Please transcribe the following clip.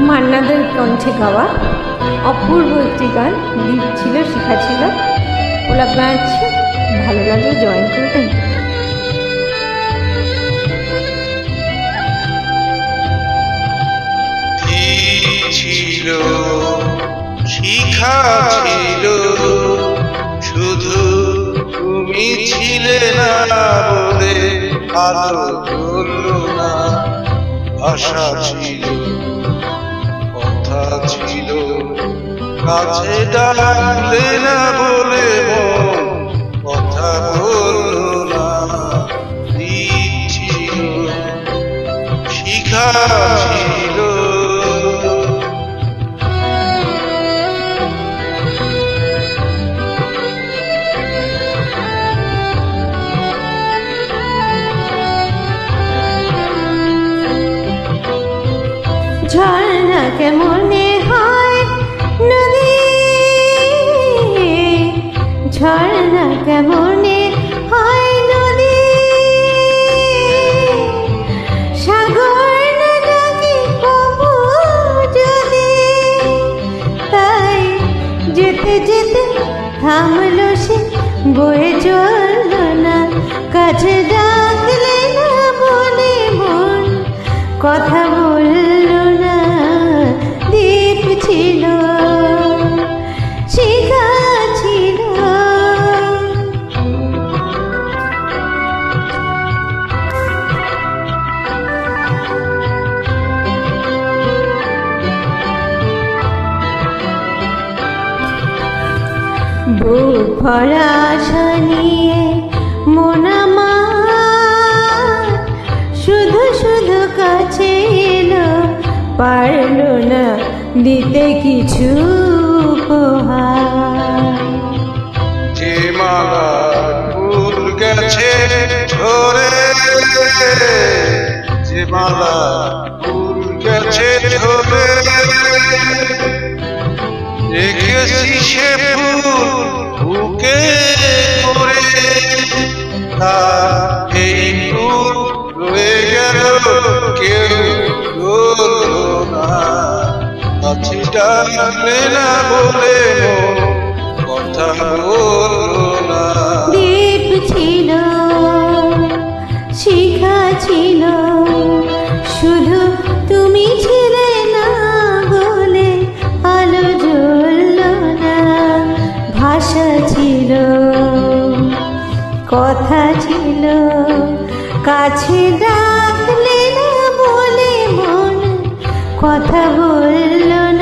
মান্নাদের কণ্ঠে গাওয়া অপূর্ব একটি গান। দীপ ছিল, শিখা ছিল, ওলা গাচ্ছে। ভালো লাগলে জয়েন করবেন। ছিল শিখা ছিল, শুধু তুমি ছিলে না বলে আলো জ্বলল না। আশা ছিল, কথা ছিল, কাছে ডাকলে না বলে মন কথা বলল না। দীপ ছিল, শিখা ছিল, ঝর্ণা কেমনে হয় নদী, ঝর্ণা কেমনে হয় নদী, সাগর না ডাকি কবু যদি। তাই যেতে যেতে থামলো সে, বয়ে চলল না। কাছে ডাকলে না বলে মন কথা বলল না। দীপ ছিল, শিখা ছিল, বুক ভরা আশা নিয়ে মন আমার শুধু শুধু কাছে এলো, পারলো না দিতে কিছু উপহার। যে মালা ফুল গেছে ঝরে, যে মালা ফুল গেছে ঝরে, রেখেছি সে ফুল বুকে করে। এই ফুল রয়ে গেল, কেউ ধরল না। কাছে ডাকলে না বলে কথা বলল না। দীপ ছিল, শিখা ছিল, শুধু তুমি ছিলে না বলে আলো জ্বলল না। ভাষা ছিল, কথা ছিল, কাছে ডাকলে না বলে মন কথা বলল না।